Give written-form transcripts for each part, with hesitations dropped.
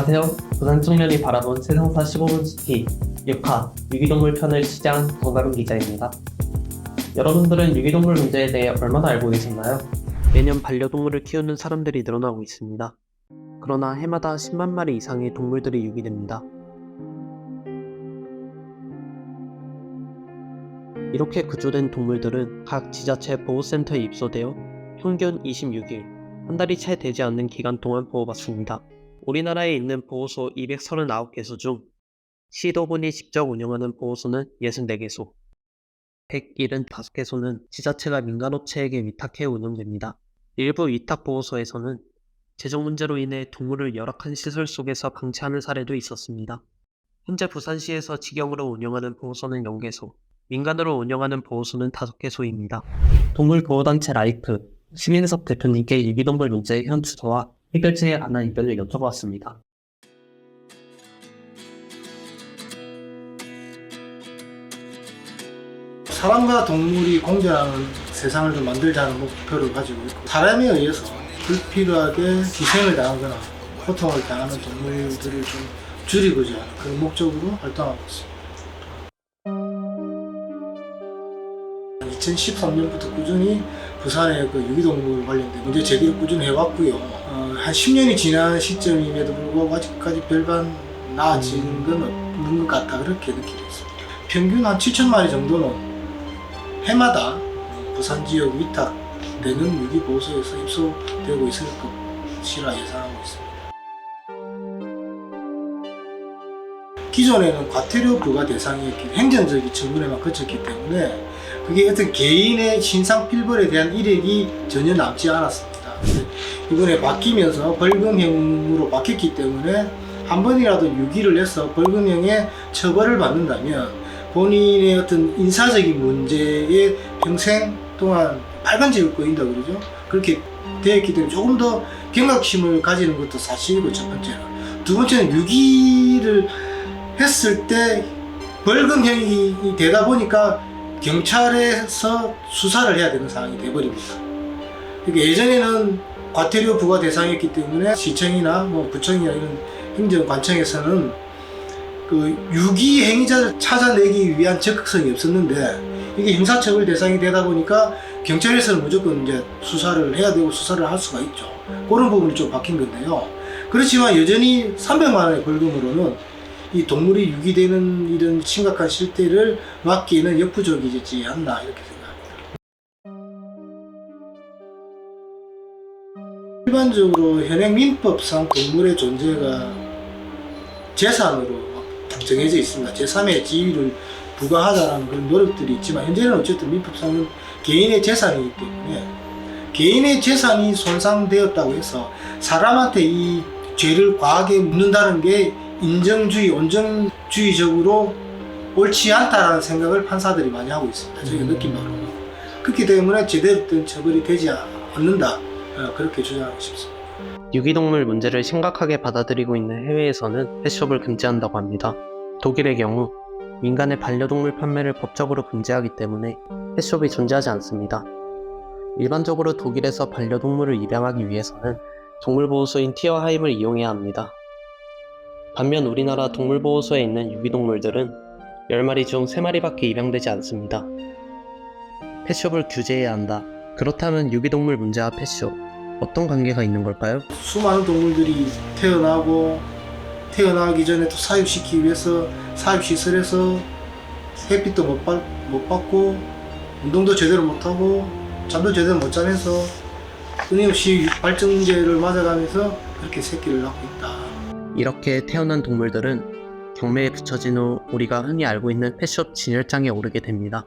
안녕하세요. 부산 청년이 바라본 세상사 15분 스키 6화 유기동물 편을 취재한 정다른 기자입니다. 여러분들은 유기동물 문제에 대해 얼마나 알고 계신가요? 매년 반려동물을 키우는 사람들이 늘어나고 있습니다. 그러나 해마다 10만 마리 이상의 동물들이 유기됩니다. 이렇게 구조된 동물들은 각 지자체 보호센터에 입소되어 평균 26일, 한 달이 채 되지 않는 기간 동안 보호받습니다. 우리나라에 있는 보호소 239개소 중 시도군이 직접 운영하는 보호소는 64개소, 175개소는 지자체가 민간업체에게 위탁해 운영됩니다. 일부 위탁보호소에서는 재정 문제로 인해 동물을 열악한 시설 속에서 방치하는 사례도 있었습니다. 현재 부산시에서 직영으로 운영하는 보호소는 0개소, 민간으로 운영하는 보호소는 5개소입니다. 동물보호단체 라이프, 심인섭 대표님께 유기동물 문제의 현 주소와 해결책에 관한 의견을 여쭤보았습니다. 사람과 동물이 공존하는 세상을 좀 만들자는 목표를 가지고 있고, 사람에 의해서 불필요하게 희생을 당하거나 고통을 당하는 동물들을 좀 줄이고자 하는 그런 목적으로 활동하고 있습니다. 2013년부터 꾸준히 부산의 그 유기동물 관련된 문제 제기를 꾸준히 해왔고요. 한 10년이 지난 시점임에도 불구하고 아직까지 별반 나아진 건 없는 것 같다, 그렇게 느끼고 있습니다. 평균 한 7천 마리 정도는 해마다 부산 지역 위탁되는 유기보호소에서 입소되고 있을 것이라 예상하고 있습니다. 기존에는 과태료 부과 대상이었기, 행정적인 처분에만 그쳤기 때문에 그게 어떤 개인의 신상필벌에 대한 이력이 전혀 남지 않았습니다. 이번에 바뀌면서 벌금형으로 바뀌었기 때문에 한 번이라도 유기를 해서 벌금형의 처벌을 받는다면 본인의 어떤 인사적인 문제에 평생 동안 빨간집을 꺼인다 그러죠. 그렇게 되었기 때문에 조금 더 경각심을 가지는 것도 사실이고, 첫 번째는. 두 번째는 유기를 했을 때 벌금형이 되다 보니까 경찰에서 수사를 해야 되는 상황이 돼버립니다. 그러니까 예전에는 과태료 부과 대상이었기 때문에 시청이나 구청이나 이런 행정관청에서는 그 유기 행위자를 찾아내기 위한 적극성이 없었는데, 이게 형사처벌 대상이 되다 보니까 경찰에서는 무조건 이제 수사를 해야 되고 수사를 할 수가 있죠. 그런 부분이 좀 바뀐 건데요. 그렇지만 여전히 300만 원의 벌금으로는 이 동물이 유기되는 이런 심각한 실태를 막기에는 역부족이지 않나, 이렇게 생각합니다. 일반적으로 현행 민법상 동물의 존재가 재산으로 정해져 있습니다. 제3의 지위를 부과하자는 그런 노력들이 있지만, 현재는 어쨌든 민법상은 개인의 재산이기 때문에 개인의 재산이 손상되었다고 해서 사람한테 이 죄를 과하게 묻는다는 게 인정주의, 온정주의적으로 옳지 않다라는 생각을 판사들이 많이 하고 있습니다. 저희가 느낀 바로. 그렇기 때문에 제대로 된 처벌이 되지 않는다, 그렇게 주장하고 싶습니다. 유기동물 문제를 심각하게 받아들이고 있는 해외에서는 펫숍을 금지한다고 합니다. 독일의 경우 민간의 반려동물 판매를 법적으로 금지하기 때문에 펫숍이 존재하지 않습니다. 일반적으로 독일에서 반려동물을 입양하기 위해서는 동물보호소인 티어하임을 이용해야 합니다. 반면 우리나라 동물보호소에 있는 유기동물들은 10마리 중 3마리밖에 입양되지 않습니다. 펫숍을 규제해야 한다. 그렇다면 유기동물 문제와 펫숍, 어떤 관계가 있는 걸까요? 수많은 동물들이 태어나기 전에 또 사육시키기 위해서 사육시설에서 햇빛도 못 받고 운동도 제대로 못하고 잠도 제대로 못 자면서 끊임없이 발정제를 맞아가면서 그렇게 새끼를 낳고 있다. 이렇게 태어난 동물들은 경매에 붙여진 후 우리가 흔히 알고 있는 펫숍 진열장에 오르게 됩니다.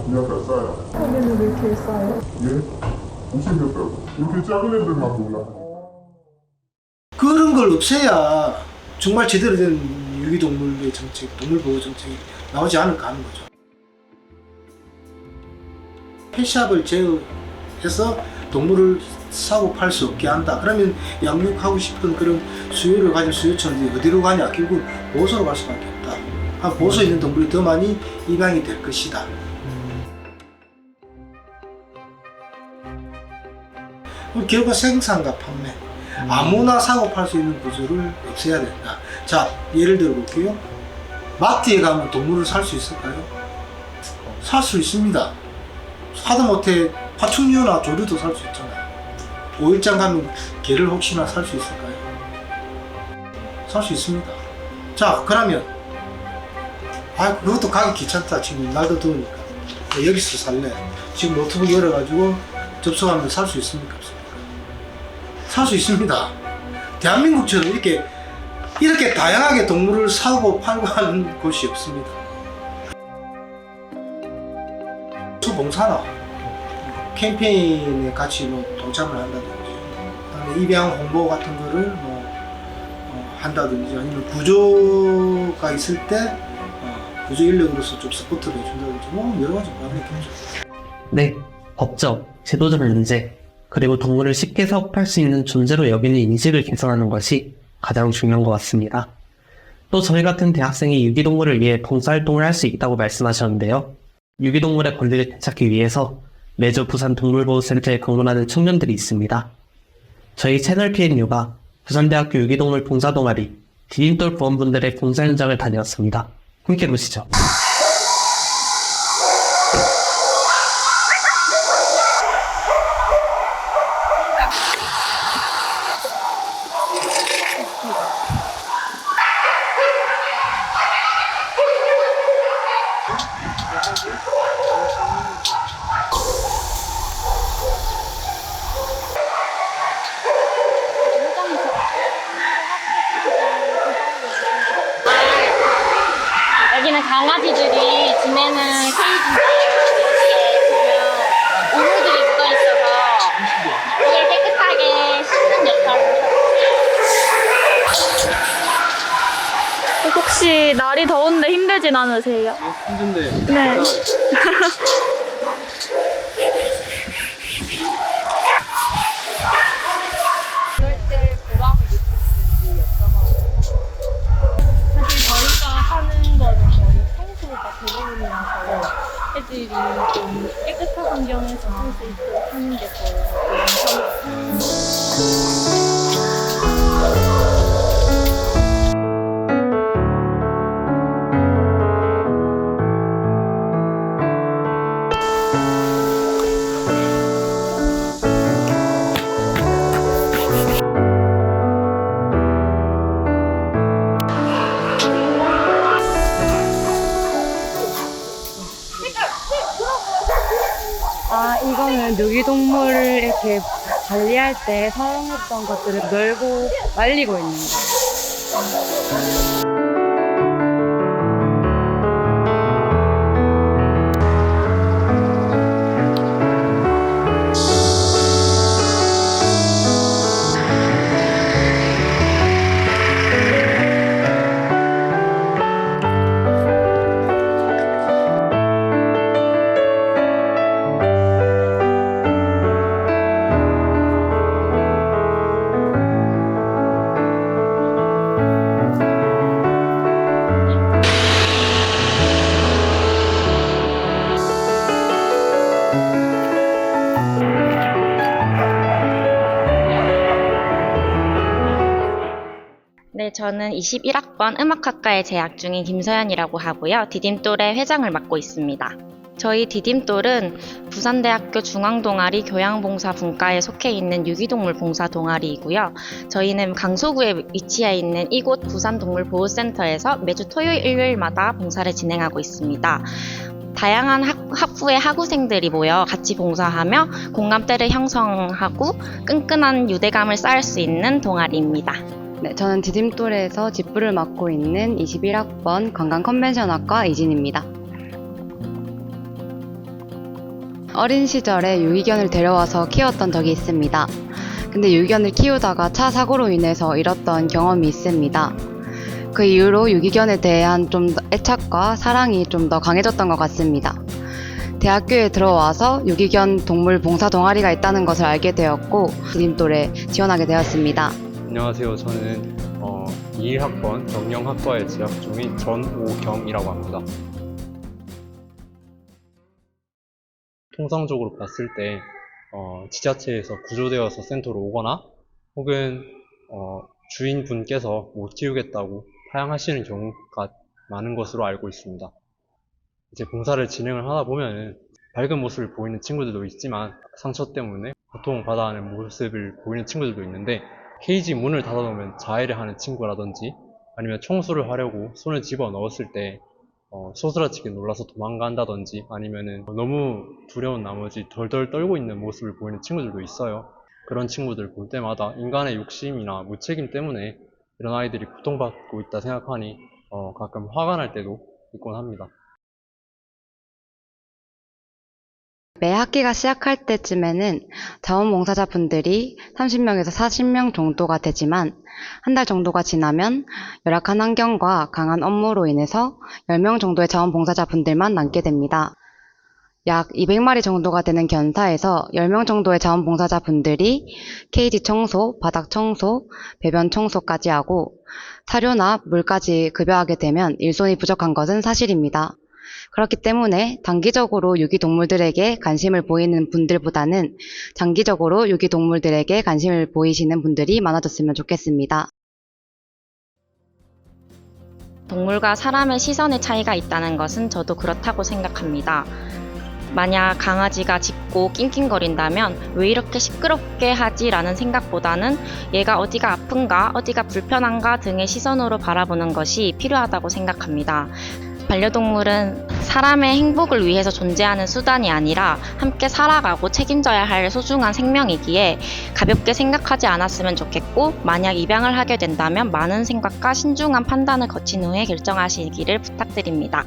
몇 싸요? 거기는 왜 이렇게 싸요? 예? 50몇 배고 이렇게 작은 애들만 몰라. 그런 걸 없애야 정말 제대로 된 유기동물의 정책, 동물보호 정책이 나오지 않을까 하는 거죠. 펫샵을 제어해서 동물을 사고 팔 수 없게 한다. 그러면 양육하고 싶은 그런 수요를 가진 수요처들이 어디로 가냐? 결국 보호소로 갈 수밖에 없다. 보호소에 있는 동물이 더 많이 입양이 될 것이다. 결과 생산과 판매 아무나 사고 팔 수 있는 구조를 없애야 된다. 자, 예를 들어 볼게요. 마트에 가면 동물을 살 수 있을까요? 살 수 있습니다. 하다못해 파충류나 조류도 살 수 있잖아요. 5일장 가면 개를 혹시나 살 수 있을까요? 살 수 있습니다. 자, 그러면 그것도 가기 귀찮다. 지금 날도 더우니까 여기서 살래. 지금 노트북 열어가지고 접속하면 살 수 있습니까? 없습니까? 살 수 있습니다. 대한민국처럼 이렇게 다양하게 동물을 사고 팔고 하는 곳이 없습니다. 수봉사나 캠페인에 같이 뭐 동참을 한다든지, 그다음에 입양 홍보 같은 거를 한다든지, 아니면 구조가 있을 때 구조 인력으로서 좀 서포트를 해준다든지, 여러 가지 방법이 있겠죠. 네, 법적, 제도적 문제, 그리고 동물을 쉽게 사고팔 수 있는 존재로 여기는 인식을 개선하는 것이 가장 중요한 것 같습니다. 또 저희 같은 대학생이 유기동물을 위해 봉사활동을 할 수 있다고 말씀하셨는데요. 유기동물의 권리를 되찾기 위해서 매주 부산 동물보호센터에 방문하는 청년들이 있습니다. 저희 채널 PNU가 부산대학교 유기동물 봉사동아리 디딤돌 부원분들의 봉사 현장을 다녀왔습니다. 함께 보시죠. 여기는 강아지들이 지내는 케이지인데, 여기에 보면 오물들이 묻어있어서 이걸 깨끗하게 씻는 역할을 하고 있어요. 혹시 날이 더운데 힘들진 않으세요? 힘든데. 네. 절대 보람을 느끼는지 여쭤봐요. 사실 저희가 하는 거는 거의 청소가 대부분이라서 애들이 좀 깨끗한 환경에서 할 수 있도록 하는 게 더 우선이에요. 이거는 유기동물을 이렇게 관리할 때 사용했던 것들을 널고 말리고 있는 거예요. 네, 저는 21학번 음악학과에 재학 중인 김서연이라고 하고요. 디딤돌의 회장을 맡고 있습니다. 저희 디딤돌은 부산대학교 중앙동아리 교양봉사분과에 속해 있는 유기동물 봉사 동아리이고요. 저희는 강서구에 위치해 있는 이곳 부산동물보호센터에서 매주 토요일, 일요일마다 봉사를 진행하고 있습니다. 다양한 학부의 학우생들이 모여 같이 봉사하며 공감대를 형성하고 끈끈한 유대감을 쌓을 수 있는 동아리입니다. 네, 저는 디딤돌에서 집부를 맡고 있는 21학번 관광컨벤션학과 이진입니다. 어린 시절에 유기견을 데려와서 키웠던 적이 있습니다. 근데 유기견을 키우다가 차 사고로 인해서 잃었던 경험이 있습니다. 그 이후로 유기견에 대한 좀 더 애착과 사랑이 좀 더 강해졌던 것 같습니다. 대학교에 들어와서 유기견 동물 봉사 동아리가 있다는 것을 알게 되었고 디딤돌에 지원하게 되었습니다. 안녕하세요. 저는 21학번 경영학과에 재학 중인 전오경이라고 합니다. 통상적으로 봤을 때 지자체에서 구조되어서 센터로 오거나 혹은 주인분께서 못 키우겠다고 파양하시는 경우가 많은 것으로 알고 있습니다. 이제 봉사를 진행을 하다 보면은 밝은 모습을 보이는 친구들도 있지만 상처 때문에 고통받아 하는 모습을 보이는 친구들도 있는데, 케이지 문을 닫아놓으면 자해를 하는 친구라든지 아니면 청소를 하려고 손을 집어 넣었을 때 소스라치게 놀라서 도망간다든지 아니면은 너무 두려운 나머지 덜덜 떨고 있는 모습을 보이는 친구들도 있어요. 그런 친구들 볼 때마다 인간의 욕심이나 무책임 때문에 이런 아이들이 고통받고 있다 생각하니 가끔 화가 날 때도 있곤 합니다. 매 학기가 시작할 때쯤에는 자원봉사자분들이 30명에서 40명 정도가 되지만 한 달 정도가 지나면 열악한 환경과 강한 업무로 인해서 10명 정도의 자원봉사자분들만 남게 됩니다. 약 200마리 정도가 되는 견사에서 10명 정도의 자원봉사자분들이 케이지 청소, 바닥 청소, 배변 청소까지 하고 사료나 물까지 급여하게 되면 일손이 부족한 것은 사실입니다. 그렇기 때문에 단기적으로 유기동물들에게 관심을 보이는 분들보다는 장기적으로 유기동물들에게 관심을 보이시는 분들이 많아졌으면 좋겠습니다. 동물과 사람의 시선의 차이가 있다는 것은 저도 그렇다고 생각합니다. 만약 강아지가 짖고 낑낑거린다면 왜 이렇게 시끄럽게 하지? 라는 생각보다는 얘가 어디가 아픈가, 어디가 불편한가 등의 시선으로 바라보는 것이 필요하다고 생각합니다. 반려동물은 사람의 행복을 위해서 존재하는 수단이 아니라 함께 살아가고 책임져야 할 소중한 생명이기에 가볍게 생각하지 않았으면 좋겠고, 만약 입양을 하게 된다면 많은 생각과 신중한 판단을 거친 후에 결정하시기를 부탁드립니다.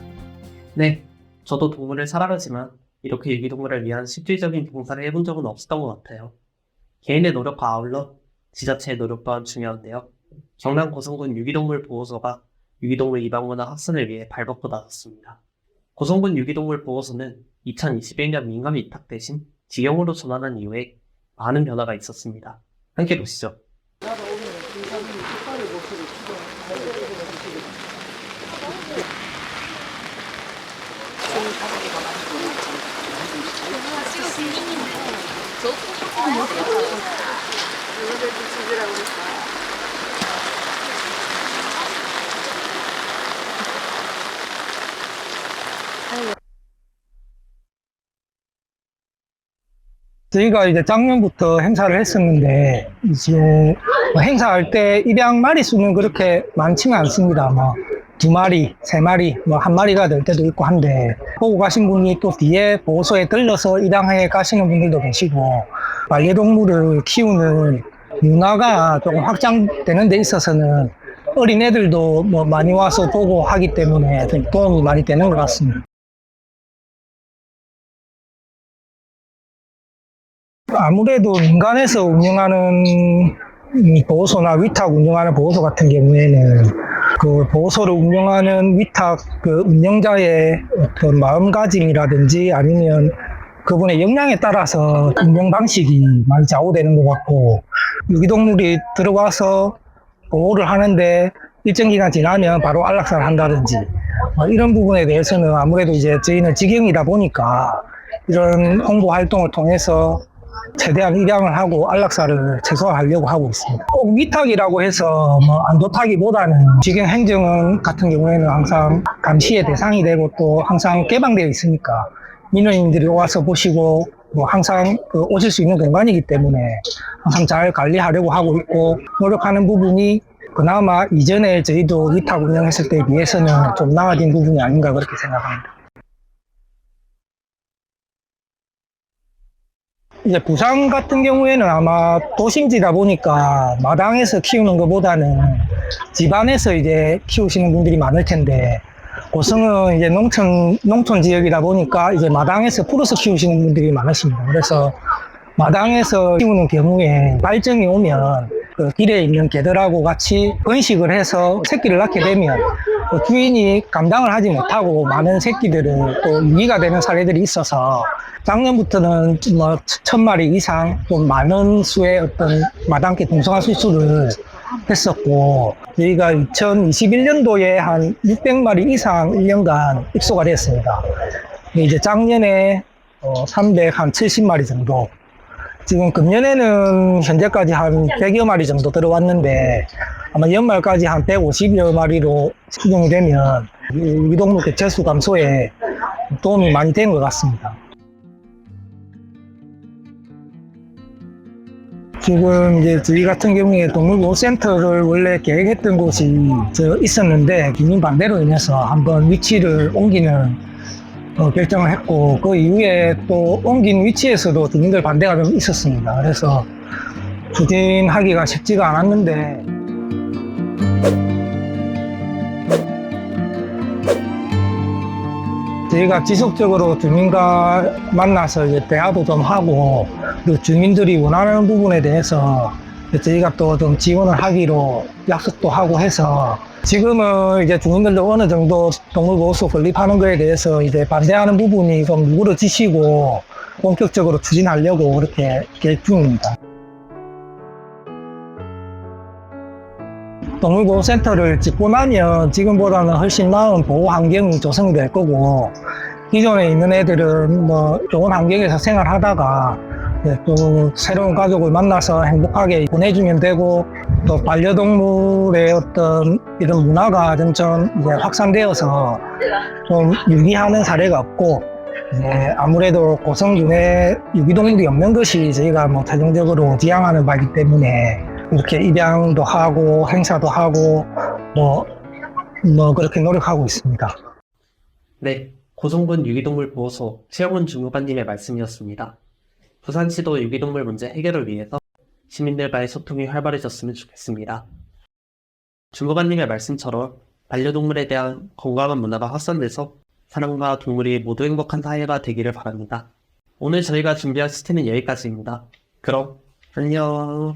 네, 저도 동물을 사랑하지만 이렇게 유기동물을 위한 실질적인 봉사를 해본 적은 없었던 것 같아요. 개인의 노력과 아울러 지자체의 노력 또한 중요한데요. 경남 고성군 유기동물 보호소가 유기동물 입양문화 확산을 위해 발벗고 나섰습니다. 고성군 유기동물 보호소는 2021년 민간 위탁 대신 직영으로 전환한 이후에 많은 변화가 있었습니다. 함께 보시죠. 저희가 이제 작년부터 행사를 했었는데, 이제 행사할 때 입양 마리수는 그렇게 많지는 않습니다. 2마리, 3마리, 1마리가 될 때도 있고 한데, 보고 가신 분이 또 뒤에 보호소에 들러서 입양해 가시는 분들도 계시고, 반려동물을 키우는 문화가 조금 확장되는 데 있어서는 어린애들도 많이 와서 보고 하기 때문에 좀 도움이 많이 되는 것 같습니다. 아무래도 민간에서 운영하는 보호소나 위탁 운영하는 보호소 같은 경우에는 그 보호소를 운영하는 위탁 그 운영자의 어떤 마음가짐이라든지 아니면 그분의 역량에 따라서 운영 방식이 많이 좌우되는 것 같고, 유기동물이 들어와서 보호를 하는데 일정 기간 지나면 바로 안락사를 한다든지 이런 부분에 대해서는 아무래도 이제 저희는 직영이다 보니까 이런 홍보 활동을 통해서 최대한 입양을 하고 안락사를 최소화하려고 하고 있습니다. 꼭 위탁이라고 해서 안도타기보다는 직영 행정 같은 경우에는 항상 감시의 대상이 되고 또 항상 개방되어 있으니까 민원인들이 와서 보시고 항상 오실 수 있는 공간이기 때문에 항상 잘 관리하려고 하고 있고, 노력하는 부분이 그나마 이전에 저희도 위탁 운영했을 때에 비해서는 좀 나아진 부분이 아닌가 그렇게 생각합니다. 이제 부산 같은 경우에는 아마 도심지다 보니까 마당에서 키우는 것보다는 집안에서 이제 키우시는 분들이 많을 텐데, 고성은 이제 농촌 지역이다 보니까 이제 마당에서 풀어서 키우시는 분들이 많으십니다. 그래서 마당에서 키우는 경우에 발정이 오면 그 길에 있는 개들하고 같이 번식을 해서 새끼를 낳게 되면 그 주인이 감당을 하지 못하고 많은 새끼들은 또 유기가 되는 사례들이 있어서 작년부터는 1000마리 이상 좀 많은 수의 어떤 마당개 동성화 수술을 했었고, 저희가 2021년도에 한 600마리 이상 1년간 입소가 됐습니다. 이제 작년에 370마리 정도, 지금 금년에는 현재까지 한 100여 마리 정도 들어왔는데 아마 연말까지 한 150여 마리로 추정이 되면 유기동물 개체수 감소에 도움이 많이 된 것 같습니다. 지금 이제 저희 같은 경우에 동물보호센터를 원래 계획했던 곳이 있었는데 주민 반대로 인해서 한번 위치를 옮기는 결정을 했고 그 이후에 또 옮긴 위치에서도 주민들 반대가 좀 있었습니다. 그래서 추진하기가 쉽지가 않았는데 저희가 지속적으로 주민과 만나서 이제 대화도 좀 하고 그 주민들이 원하는 부분에 대해서 저희가 또 좀 지원을 하기로 약속도 하고 해서 지금은 이제 주민들도 어느 정도 동물보호소 건립하는 거에 대해서 이제 반대하는 부분이 좀 누그러지시고 본격적으로 추진하려고 그렇게 계획 중입니다. 동물보호센터를 짓고 나면 지금보다는 훨씬 나은 보호 환경이 조성이 될 거고 기존에 있는 애들은 뭐 좋은 환경에서 생활하다가 또 새로운 가족을 만나서 행복하게 보내주면 되고 또 반려동물의 어떤 이런 문화가 점점 이제 확산되어서 좀 유기하는 사례가 없고 아무래도 고성군에 유기동물이 없는 것이 저희가 뭐 최종적으로 지향하는 바이기 때문에 이렇게 입양도 하고 행사도 하고 뭐 그렇게 노력하고 있습니다. 네, 고성군 유기동물 보호소 최영훈 주무관님의 말씀이었습니다. 부산시도 유기동물 문제 해결을 위해서 시민들과의 소통이 활발해졌으면 좋겠습니다. 주무관님의 말씀처럼 반려동물에 대한 건강한 문화가 확산돼서 사람과 동물이 모두 행복한 사회가 되기를 바랍니다. 오늘 저희가 준비한 스테는 여기까지입니다. 그럼 안녕.